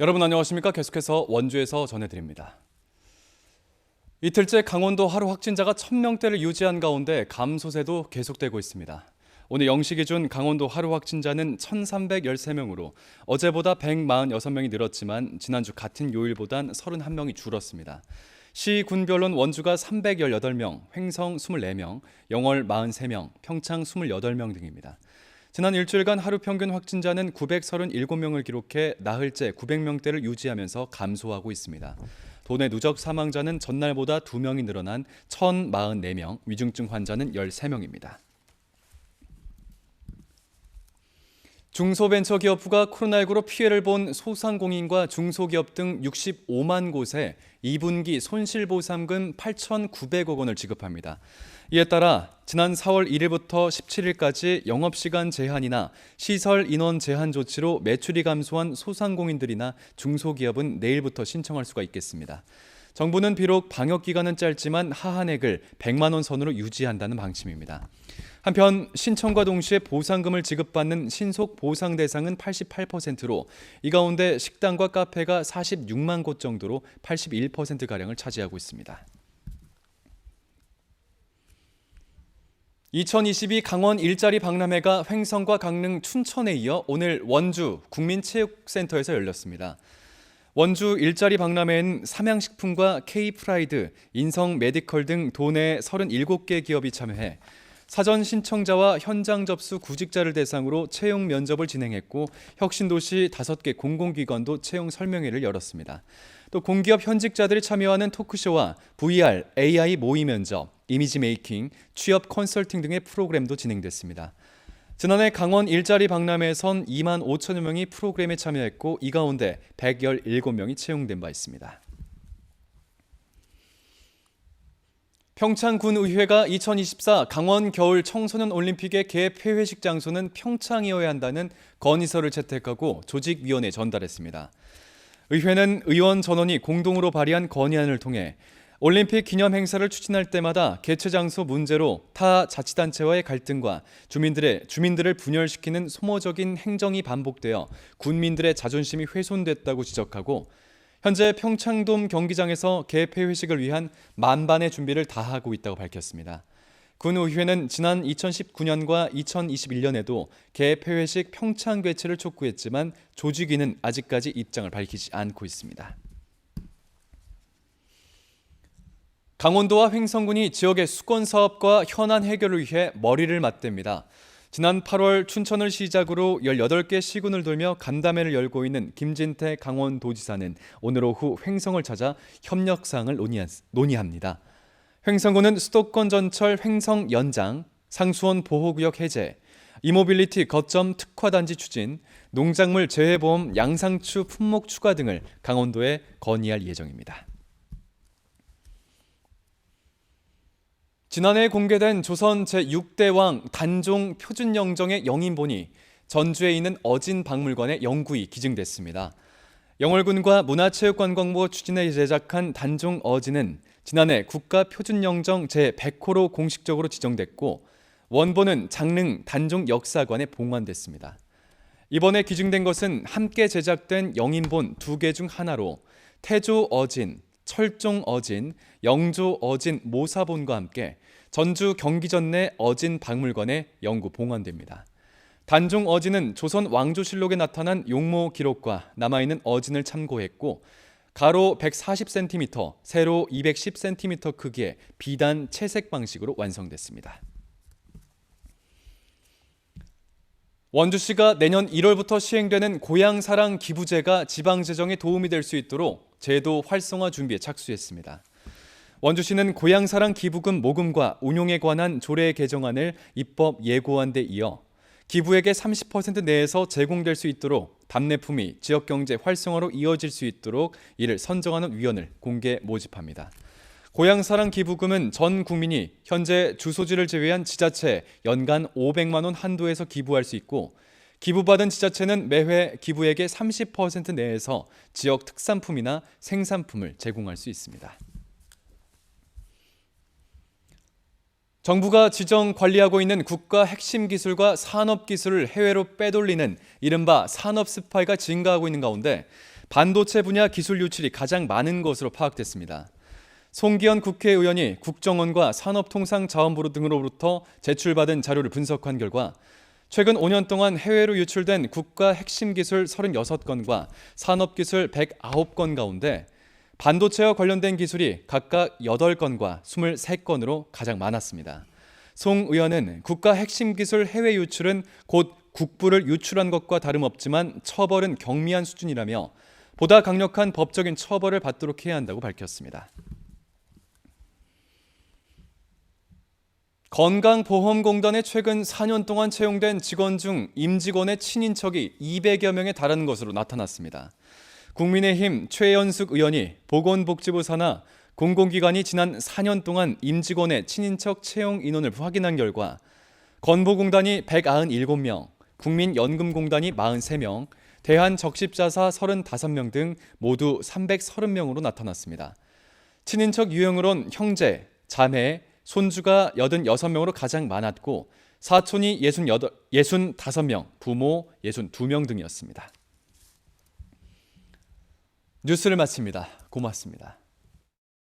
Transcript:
여러분 안녕하십니까? 계속해서 원주에서 전해드립니다. 이틀째 강원도 하루 확진자가 1,000명대를 유지한 가운데 감소세도 계속되고 있습니다. 오늘 0시 기준 강원도 하루 확진자는 1,313명으로 어제보다 146명이 늘었지만 지난주 같은 요일보단 31명이 줄었습니다. 시, 군별로는 원주가 318명, 횡성 24명, 영월 43명, 평창 28명 등입니다. 지난 일주일간 하루 평균 확진자는 937명을 기록해 나흘째 900명대를 유지하면서 감소하고 있습니다. 도내 누적 사망자는 전날보다 2명이 늘어난 1,044명, 위중증 환자는 13명입니다. 중소벤처기업부가 코로나19로 피해를 본 소상공인과 중소기업 등 65만 곳에 2분기 손실보상금 8,900억 원을 지급합니다. 이에 따라 지난 4월 1일부터 17일까지 영업시간 제한이나 시설 인원 제한 조치로 매출이 감소한 소상공인들이나 중소기업은 내일부터 신청할 수가 있겠습니다. 정부는 비록 방역기간은 짧지만 하한액을 100만 원 선으로 유지한다는 방침입니다. 한편 신청과 동시에 보상금을 지급받는 신속 보상 대상은 88%로 이 가운데 식당과 카페가 46만 곳 정도로 81%가량을 차지하고 있습니다. 2022 강원 일자리 박람회가 횡성과 강릉, 춘천에 이어 오늘 원주 국민체육센터에서 열렸습니다. 원주 일자리 박람회엔 삼양식품과 K프라이드, 인성메디컬 등 도내 37개 기업이 참여해 사전 신청자와 현장 접수 구직자를 대상으로 채용 면접을 진행했고 혁신도시 5개 공공기관도 채용 설명회를 열었습니다. 또 공기업 현직자들이 참여하는 토크쇼와 VR, AI 모의 면접, 이미지 메이킹, 취업 컨설팅 등의 프로그램도 진행됐습니다. 지난해 강원 일자리 박람회에선 2만 5천여 명이 프로그램에 참여했고 이 가운데 117명이 채용된 바 있습니다. 평창군의회가 2024 강원 겨울 청소년 올림픽의 개폐회식 장소는 평창이어야 한다는 건의서를 채택하고 조직위원회에 전달했습니다. 의회는 의원 전원이 공동으로 발의한 건의안을 통해 올림픽 기념 행사를 추진할 때마다 개최 장소 문제로 타 자치단체와의 갈등과 주민들을 분열시키는 소모적인 행정이 반복되어 군민들의 자존심이 훼손됐다고 지적하고 현재 평창돔 경기장에서 개폐회식을 위한 만반의 준비를 다하고 있다고 밝혔습니다. 군의회는 지난 2019년과 2021년에도 개폐회식 평창 개최를 촉구했지만 조직위는 아직까지 입장을 밝히지 않고 있습니다. 강원도와 횡성군이 지역의 수건 사업과 현안 해결을 위해 머리를 맞댑니다. 지난 8월 춘천을 시작으로 18개 시군을 돌며 간담회를 열고 있는 김진태 강원도지사는 오늘 오후 횡성을 찾아 협력 사항을 논의합니다. 횡성군은 수도권 전철 횡성 연장, 상수원 보호구역 해제, 이모빌리티 거점 특화단지 추진, 농작물 재해보험 양상추 품목 추가 등을 강원도에 건의할 예정입니다. 지난해 공개된 조선 제6대 왕 단종 표준영정의 영인본이 전주에 있는 어진박물관에 영구히 기증됐습니다. 영월군과 문화체육관광부가 추진해 제작한 단종 어진은 지난해 국가표준영정 제100호로 공식적으로 지정됐고 원본은 장릉 단종역사관에 봉환됐습니다. 이번에 기증된 것은 함께 제작된 영인본 2개 중 하나로 태조 어진, 철종 어진, 영조 어진 모사본과 함께 전주 경기전 내 어진 박물관에 영구 봉환됩니다. 단종 어진은 조선 왕조실록에 나타난 용모 기록과 남아있는 어진을 참고했고 가로 140cm, 세로 210cm 크기의 비단 채색 방식으로 완성됐습니다. 원주시가 내년 1월부터 시행되는 고향사랑 기부제가 지방재정에 도움이 될 수 있도록 제도 활성화 준비에 착수했습니다. 원주시는 고향사랑 기부금 모금과 운용에 관한 조례 개정안을 입법 예고한 데 이어 기부액의 30% 내에서 제공될 수 있도록 답례품이 지역경제 활성화로 이어질 수 있도록 이를 선정하는 위원을 공개 모집합니다. 고향사랑 기부금은 전 국민이 현재 주소지를 제외한 지자체에 연간 500만 원 한도에서 기부할 수 있고 기부받은 지자체는 매회 기부액의 30% 내에서 지역 특산품이나 생산품을 제공할 수 있습니다. 정부가 지정 관리하고 있는 국가 핵심 기술과 산업 기술을 해외로 빼돌리는 이른바 산업 스파이가 증가하고 있는 가운데 반도체 분야 기술 유출이 가장 많은 것으로 파악됐습니다. 송기현 국회의원이 국정원과 산업통상자원부 등으로부터 제출받은 자료를 분석한 결과 최근 5년 동안 해외로 유출된 국가 핵심 기술 36건과 산업기술 109건 가운데 반도체와 관련된 기술이 각각 8건과 23건으로 가장 많았습니다. 송 의원은 국가 핵심 기술 해외 유출은 곧 국부를 유출한 것과 다름없지만 처벌은 경미한 수준이라며 보다 강력한 법적인 처벌을 받도록 해야 한다고 밝혔습니다. 건강보험공단에 최근 4년 동안 채용된 직원 중 임직원의 친인척이 200여 명에 달하는 것으로 나타났습니다. 국민의힘 최연숙 의원이 보건복지부 산하 공공기관이 지난 4년 동안 임직원의 친인척 채용 인원을 확인한 결과 건보공단이 197명, 국민연금공단이 43명, 대한적십자사 35명 등 모두 330명으로 나타났습니다. 친인척 유형으론 형제, 자매, 손주가 86명으로 가장 많았고 사촌이 65명, 부모 62명 등이었습니다. 뉴스를 마칩니다. 고맙습니다.